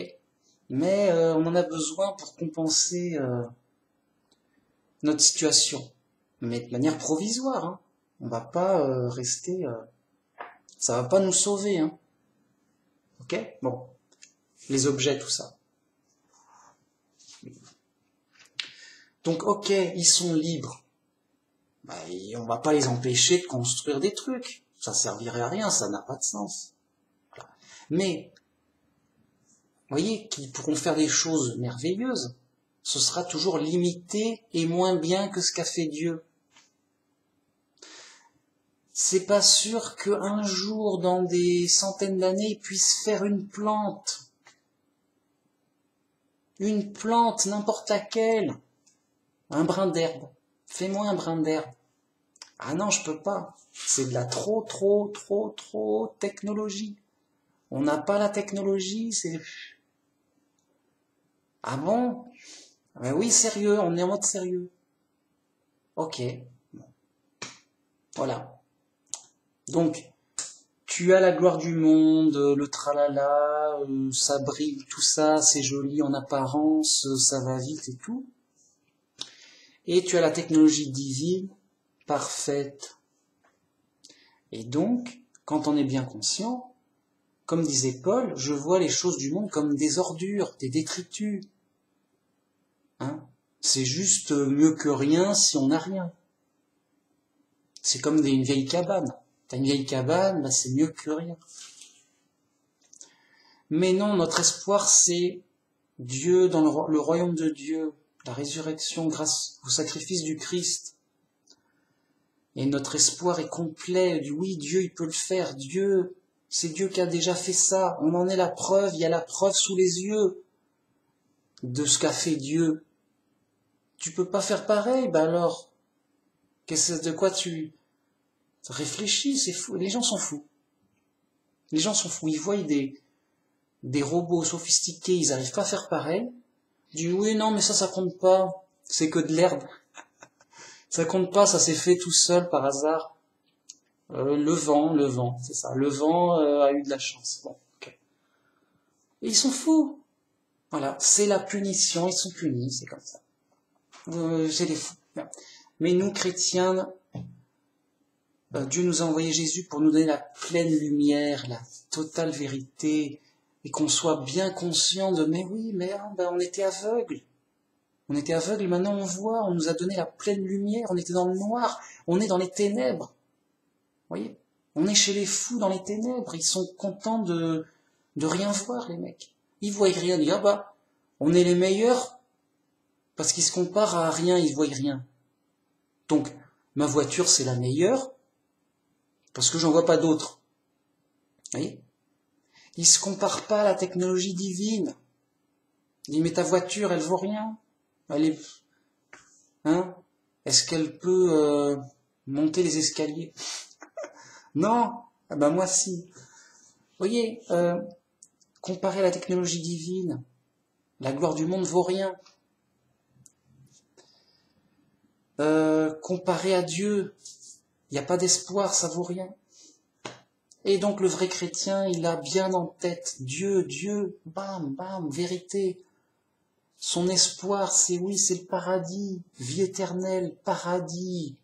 mais on en a besoin pour compenser notre situation, mais de manière provisoire. Hein. On va pas rester, ça va pas nous sauver. Hein. Ok? Bon, les objets, tout ça. Donc, ok, ils sont libres. Bah, on va pas les empêcher de construire des trucs. Ça servirait à rien, ça n'a pas de sens. Voilà. Mais, vous voyez, qu'ils pourront faire des choses merveilleuses, ce sera toujours limité et moins bien que ce qu'a fait Dieu. C'est pas sûr qu'un jour, dans des centaines d'années, il puisse faire une plante. Une plante, n'importe laquelle. Un brin d'herbe. Fais-moi un brin d'herbe. Ah non, je peux pas. C'est de la trop technologie. On n'a pas la technologie, c'est... Ah bon? Ben oui, sérieux, on est en mode sérieux. Ok. Voilà. Donc, tu as la gloire du monde, le tralala, ça brille, tout ça, c'est joli en apparence, ça va vite et tout. Et tu as la technologie divine, parfaite. Et donc, quand on est bien conscient, comme disait Paul, je vois les choses du monde comme des ordures, des détritus. Hein? C'est juste mieux que rien si on n'a rien. C'est comme une vieille cabane. T'as une vieille cabane, bah c'est mieux que rien. Mais non, notre espoir, c'est Dieu dans le royaume de Dieu, la résurrection grâce au sacrifice du Christ. Et notre espoir est complet. Oui, Dieu, il peut le faire. Dieu, c'est Dieu qui a déjà fait ça. On en est la preuve. Il y a la preuve sous les yeux de ce qu'a fait Dieu. Tu peux pas faire pareil, bah alors, de quoi tu réfléchis? C'est fou. Les gens sont fous. Les gens sont fous. Ils voient des robots sophistiqués, ils arrivent pas à faire pareil. Ils disent oui, non, mais ça compte pas. C'est que de l'herbe. Ça compte pas, ça s'est fait tout seul par hasard. Le vent, c'est ça. Le vent a eu de la chance. Bon, okay. Et ils sont fous. Voilà, c'est la punition, ils sont punis, c'est comme ça. C'est des fous. Mais nous, chrétiens, Dieu nous a envoyé Jésus pour nous donner la pleine lumière, la totale vérité, et qu'on soit bien conscient de, mais oui, mais on était aveugles. On était aveugles, maintenant on voit, on nous a donné la pleine lumière, on était dans le noir, on est dans les ténèbres. Vous voyez? On est chez les fous dans les ténèbres, ils sont contents de rien voir, les mecs. Ils voient rien, ils disent, on est les meilleurs, parce qu'ils se comparent à rien, ils voient rien. Donc, ma voiture, c'est la meilleure, parce que j'en vois pas d'autres. Vous voyez? Ils se comparent pas à la technologie divine. Ils disent, mais ta voiture, elle vaut rien. Elle est... Hein? Est-ce qu'elle peut monter les escaliers? Non. Ah ben moi si. Vous voyez, comparé à la technologie divine, la gloire du monde vaut rien. Comparé à Dieu, il n'y a pas d'espoir, ça vaut rien. Et donc le vrai chrétien, il a bien en tête Dieu, bam, vérité. Son espoir, c'est oui, c'est le paradis, vie éternelle, paradis.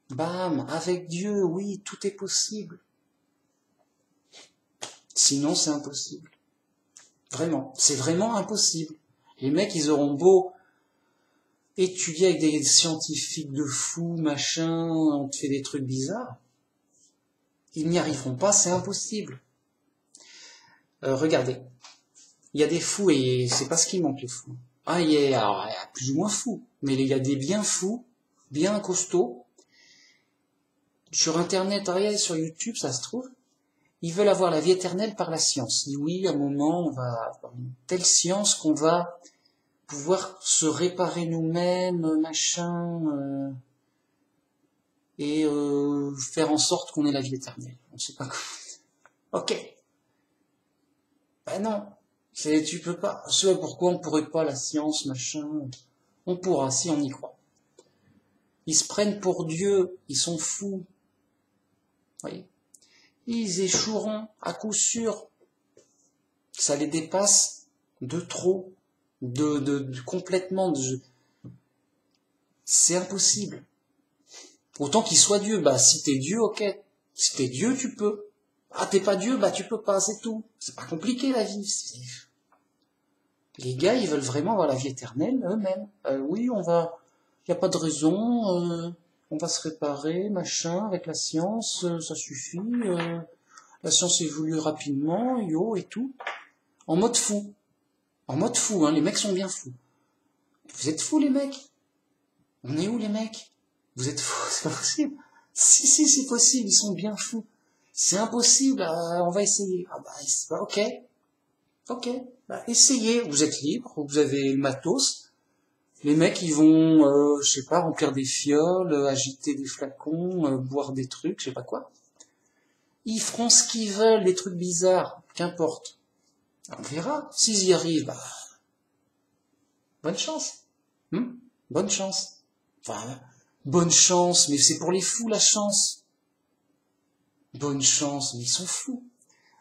Bam, avec Dieu, oui, tout est possible. Sinon, c'est impossible. Vraiment, c'est vraiment impossible. Les mecs, ils auront beau étudier avec des scientifiques de fous, machin, on te fait des trucs bizarres. Ils n'y arriveront pas, c'est impossible. Regardez, il y a des fous et c'est pas ce qui manque les fous. Il y a plus ou moins fous, mais il y a des bien fous, bien costauds. Sur Internet, regardez sur YouTube, ça se trouve. Ils veulent avoir la vie éternelle par la science. Ils disent oui, à un moment, on va avoir une telle science qu'on va pouvoir se réparer nous-mêmes, machin, et faire en sorte qu'on ait la vie éternelle. On ne sait pas quoi. Ok. Ben non, tu peux pas. Pourquoi on pourrait pas la science, machin? On pourra, si on y croit. Ils se prennent pour Dieu, ils sont fous. Vous voyez? Ils échoueront à coup sûr. Ça les dépasse de trop, complètement, c'est impossible. Autant qu'il soit Dieu, bah si t'es Dieu, ok. Si t'es Dieu, tu peux. Ah, t'es pas Dieu, bah tu peux pas, c'est tout. C'est pas compliqué la vie. Les gars, ils veulent vraiment avoir la vie éternelle eux-mêmes. Oui, y a pas de raison, on va se réparer, machin, avec la science, ça suffit. La science évolue rapidement, yo et tout. En mode fou. En mode fou, hein, les mecs sont bien fous. Vous êtes fous les mecs? On est où les mecs? Vous êtes fous, c'est pas possible. Si, c'est possible, ils sont bien fous. C'est impossible, on va essayer. Ah bah, ok, bah essayez, vous êtes libre, vous avez le matos. Les mecs, ils vont, je sais pas, remplir des fioles, agiter des flacons, boire des trucs, je sais pas quoi. Ils feront ce qu'ils veulent, des trucs bizarres, qu'importe. On verra. S'ils y arrivent, bah, bonne chance. Bonne chance. Enfin, bonne chance, mais c'est pour les fous la chance. Bonne chance, mais ils sont fous.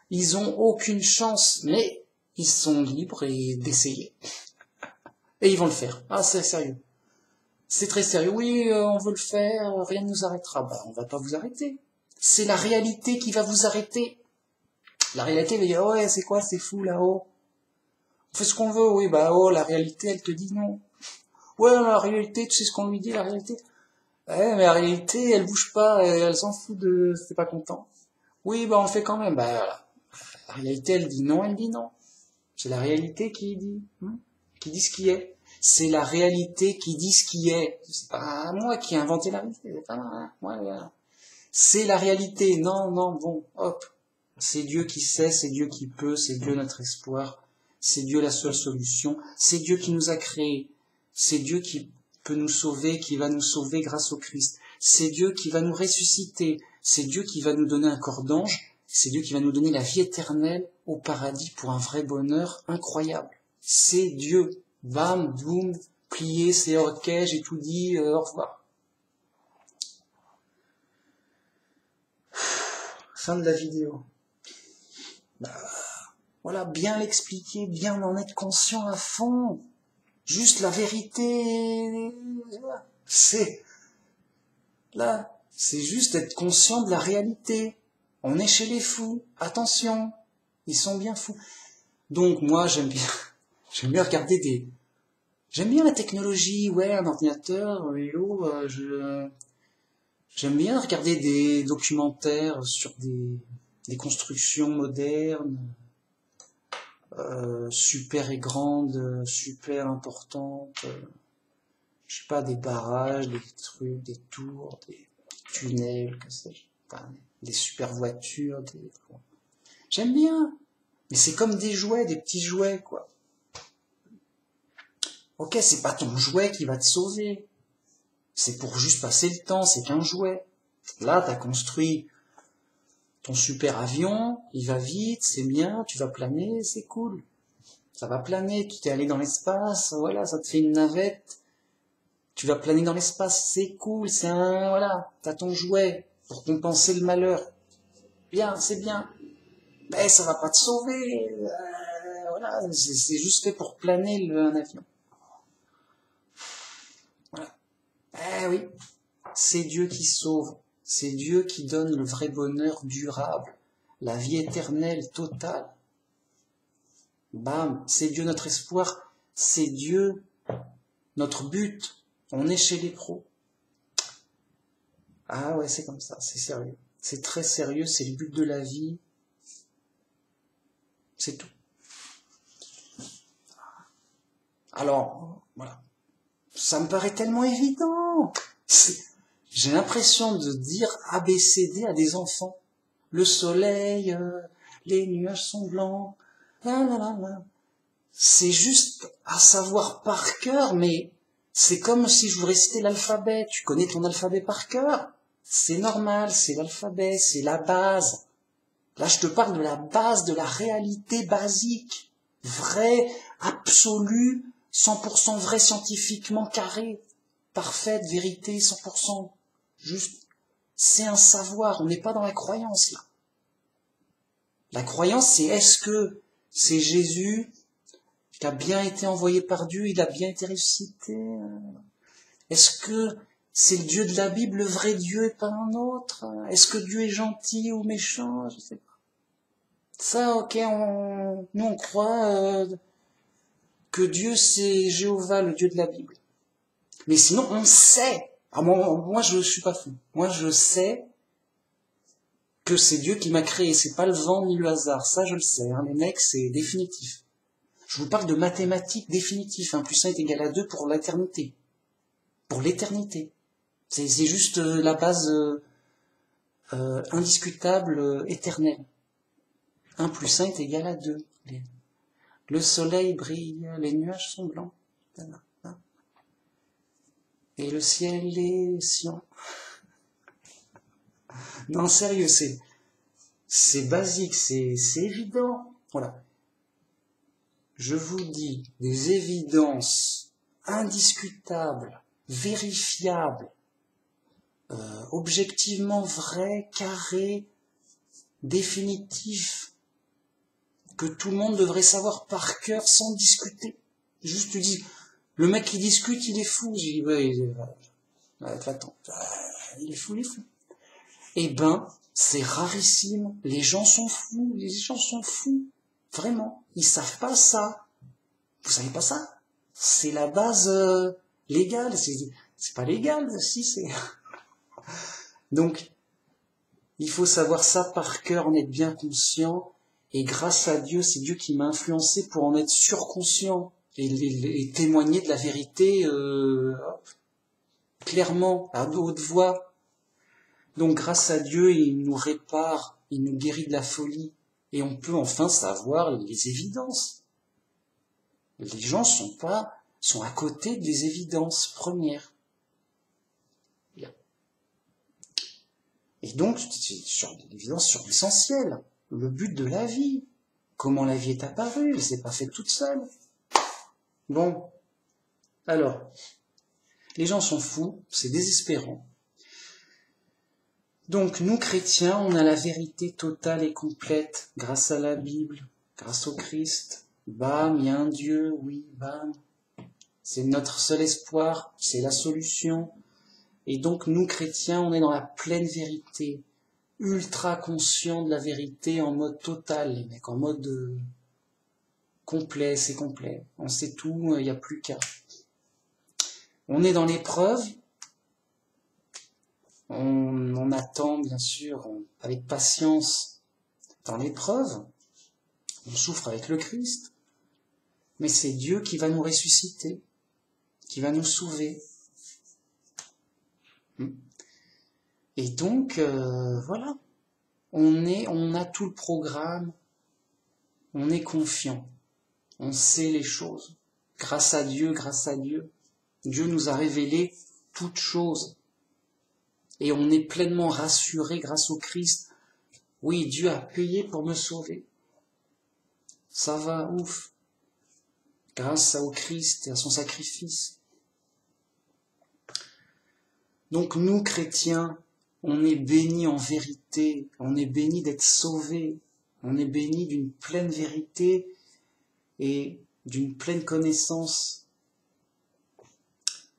Ils ont aucune chance, mais ils sont libres d'essayer. Et ils vont le faire. Ah, c'est sérieux. C'est très sérieux. Oui, on veut le faire, rien ne nous arrêtera. Bah, on va pas vous arrêter. C'est la réalité qui va vous arrêter. La réalité va dire, ouais, c'est quoi, c'est fou là-haut. On fait ce qu'on veut, oui, bah, oh, la réalité, elle te dit non. Ouais, la réalité, tu sais ce qu'on lui dit, la réalité. Ouais, mais la réalité, elle bouge pas, elle s'en fout de, c'est pas content. Oui, bah, on le fait quand même, bah, voilà. La réalité, elle dit non, elle dit non. C'est la réalité qui dit ce qui est. C'est la réalité qui dit ce qui est. C'est pas moi qui ai inventé la réalité, c'est pas moi, voilà. C'est la réalité, non, bon, hop. C'est Dieu qui sait, c'est Dieu qui peut, c'est Dieu notre espoir, c'est Dieu la seule solution, c'est Dieu qui nous a créés, c'est Dieu qui peut nous sauver, qui va nous sauver grâce au Christ, c'est Dieu qui va nous ressusciter, c'est Dieu qui va nous donner un corps d'ange, c'est Dieu qui va nous donner la vie éternelle au paradis pour un vrai bonheur incroyable. C'est Dieu. Bam, boum, plié, c'est ok, j'ai tout dit, au revoir. Fin de la vidéo. Bah, voilà, bien l'expliquer, bien en être conscient à fond. Juste la vérité, c'est là, c'est juste être conscient de la réalité. On est chez les fous, attention, ils sont bien fous. Donc moi j'aime bien regarder j'aime bien la technologie, ouais, un ordinateur, vélo, j'aime bien regarder des documentaires sur des constructions modernes, super et grandes, super importantes, je sais pas, des barrages, des trucs, des tours, des tunnels, que sais-je, enfin, des super voitures, j'aime bien, mais c'est comme des jouets, des petits jouets, quoi. Ok, c'est pas ton jouet qui va te sauver, c'est pour juste passer le temps, c'est qu'un jouet. Là, t'as construit ton super avion, il va vite, c'est bien, tu vas planer, c'est cool. Ça va planer, tu t'es allé dans l'espace, voilà, ça te fait une navette, tu vas planer dans l'espace, c'est cool, voilà, t'as ton jouet pour compenser le malheur. Bien, c'est bien. Mais ça va pas te sauver, voilà, c'est juste fait pour planer un avion. Voilà. Eh oui, c'est Dieu qui sauve, c'est Dieu qui donne le vrai bonheur durable, la vie éternelle totale. Bam, c'est Dieu notre espoir, c'est Dieu notre but. On est chez les pros. Ah ouais, c'est comme ça, c'est sérieux. C'est très sérieux, c'est le but de la vie. C'est tout. Alors, voilà. Ça me paraît tellement évident. J'ai l'impression de dire ABCD à des enfants. Le soleil, les nuages sont blancs. C'est juste à savoir par cœur, mais c'est comme si je vous récitais l'alphabet. Tu connais ton alphabet par cœur? C'est normal, c'est l'alphabet, c'est la base. Là, je te parle de la base, de la réalité basique. Vraie, absolue, 100% vraie scientifiquement carrée. Parfaite, vérité, 100%. Juste, c'est un savoir, on n'est pas dans la croyance, là. La croyance, c'est est-ce que c'est Jésus qui a bien été envoyé par Dieu, il a bien été ressuscité. Est-ce que c'est le Dieu de la Bible, le vrai Dieu et pas un autre? Est-ce que Dieu est gentil ou méchant? Je sais pas. Ça, ok, nous on croit que Dieu c'est Jéhovah, le Dieu de la Bible. Mais sinon, on sait. Ah, moi, je suis pas fou. Moi, je sais que c'est Dieu qui m'a créé. C'est pas le vent ni le hasard. Ça, je le sais. Hein. Les mecs, c'est définitif. Je vous parle de mathématiques définitives. 1 plus 1 est égal à 2 pour l'éternité. Pour l'éternité. C'est juste la base indiscutable, éternelle. 1 plus 1 est égal à 2. Le soleil brille, les nuages sont blancs. Et le ciel est cyan. Non, sérieux, c'est basique, c'est évident. Voilà. Je vous dis des évidences indiscutables, vérifiables, objectivement vraies, carrées, définitifs, que tout le monde devrait savoir par cœur sans discuter. Juste tu dis, le mec qui discute, il est fou. J'ai dit, ouais, attends, il est fou, il est fou. Eh ben, c'est rarissime. Les gens sont fous. Les gens sont fous. Vraiment. Ils savent pas ça. Vous savez pas ça? C'est la base légale. C'est pas légal, si c'est. Donc, il faut savoir ça par cœur, en être bien conscient. Et grâce à Dieu, c'est Dieu qui m'a influencé pour en être surconscient et témoigner de la vérité clairement, à haute voix. Donc grâce à Dieu, il nous répare, il nous guérit de la folie, et on peut enfin savoir les évidences. Les gens sont à côté des évidences premières. Et donc, c'est sur l'évidence, sur l'essentiel, le but de la vie, comment la vie est apparue, elle s'est pas faite toute seule. Bon, alors, les gens sont fous, c'est désespérant. Donc, nous, chrétiens, on a la vérité totale et complète, grâce à la Bible, grâce au Christ. Bam, il y a un Dieu, oui, bam. C'est notre seul espoir, c'est la solution. Et donc, nous, chrétiens, on est dans la pleine vérité, ultra conscients de la vérité en mode total, les mecs, en mode complet, c'est complet. On sait tout, il n'y a plus qu'à. On est dans l'épreuve. On attend, bien sûr, avec patience dans l'épreuve. On souffre avec le Christ. Mais c'est Dieu qui va nous ressusciter, qui va nous sauver. Et donc, voilà. On a tout le programme. On est confiant. On sait les choses. Grâce à Dieu, Dieu nous a révélé toutes choses. Et on est pleinement rassuré grâce au Christ. Oui, Dieu a payé pour me sauver. Ça va, ouf. Grâce au Christ et à son sacrifice. Donc nous, chrétiens, on est bénis en vérité. On est bénis d'être sauvés. On est bénis d'une pleine vérité et d'une pleine connaissance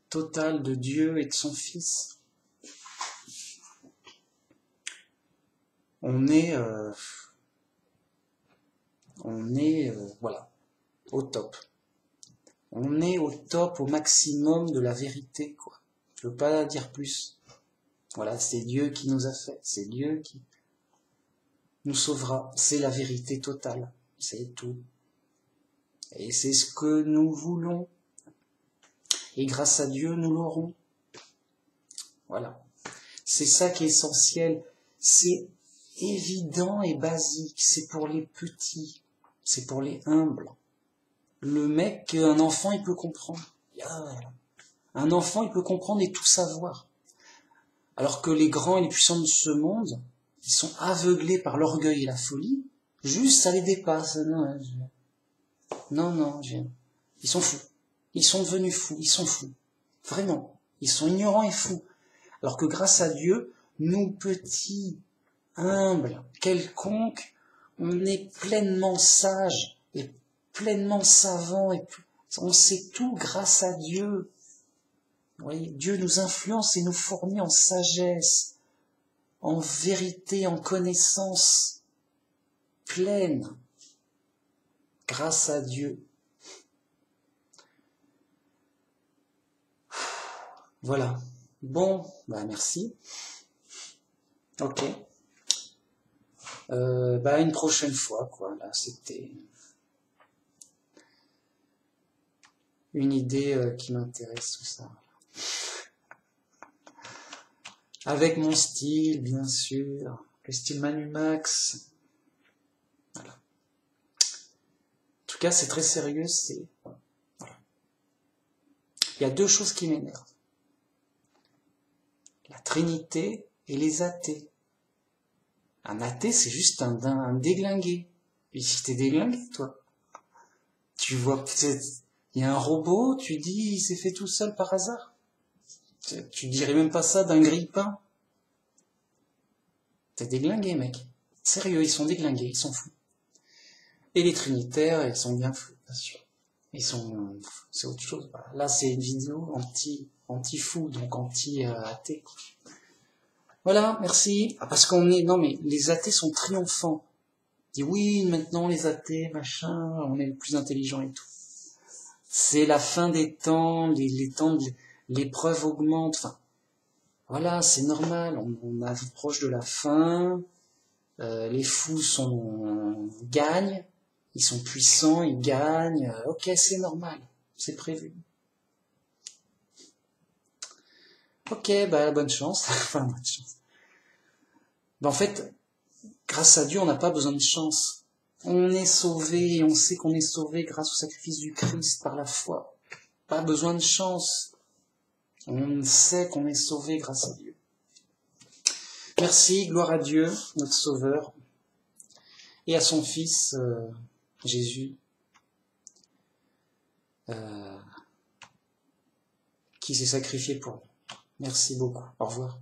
totale de Dieu et de son Fils. On est voilà, au top. On est au top, au maximum de la vérité, quoi. Je veux pas dire plus. Voilà, c'est Dieu qui nous a fait, c'est Dieu qui nous sauvera. C'est la vérité totale, c'est tout. Et c'est ce que nous voulons. Et grâce à Dieu, nous l'aurons. Voilà. C'est ça qui est essentiel. C'est évident et basique. C'est pour les petits. C'est pour les humbles. Le mec, un enfant, il peut comprendre. Un enfant, il peut comprendre et tout savoir. Alors que les grands et les puissants de ce monde, ils sont aveuglés par l'orgueil et la folie. Juste, ça les dépasse. Non, ils sont fous. Ils sont devenus fous. Ils sont fous. Vraiment. Ils sont ignorants et fous. Alors que grâce à Dieu, nous petits, humbles, quelconques, on est pleinement sages et pleinement savant et on sait tout grâce à Dieu. Vous voyez, Dieu nous influence et nous fournit en sagesse, en vérité, en connaissance pleine, grâce à Dieu. Voilà. Bon, bah merci. Ok. Une prochaine fois, quoi. Là, c'était une idée qui m'intéresse, tout ça. Avec mon style, bien sûr. Le style Manu Max. Voilà. En tout cas, c'est très sérieux, voilà. Il y a deux choses qui m'énervent. La Trinité et les athées. Un athée, c'est juste un déglingué. Et si t'es déglingué, toi, tu vois, il y a un robot, tu dis, il s'est fait tout seul par hasard. Tu dirais même pas ça d'un grille-pain. T'es déglingué, mec. Sérieux, ils sont déglingués, ils sont fous. Et les trinitaires, ils sont bien fous, bien sûr. C'est autre chose. Là, c'est une vidéo anti-fou, donc anti-athée. Voilà, merci. Parce non mais les athées sont triomphants. Ils disent oui, maintenant les athées, machin, on est le plus intelligent et tout. C'est la fin des temps, les temps de l'épreuve augmente, enfin, voilà, c'est normal, on arrive proche de la fin, les fous gagnent, ils sont puissants, ils gagnent, ok, c'est normal, c'est prévu. Ok, bonne chance, enfin, bonne chance. En fait, grâce à Dieu, on n'a pas besoin de chance. On est sauvé, et on sait qu'on est sauvé grâce au sacrifice du Christ par la foi. Pas besoin de chance. On sait qu'on est sauvé grâce à Dieu. Merci, gloire à Dieu, notre Sauveur, et à son Fils, Jésus, qui s'est sacrifié pour nous. Merci beaucoup. Au revoir.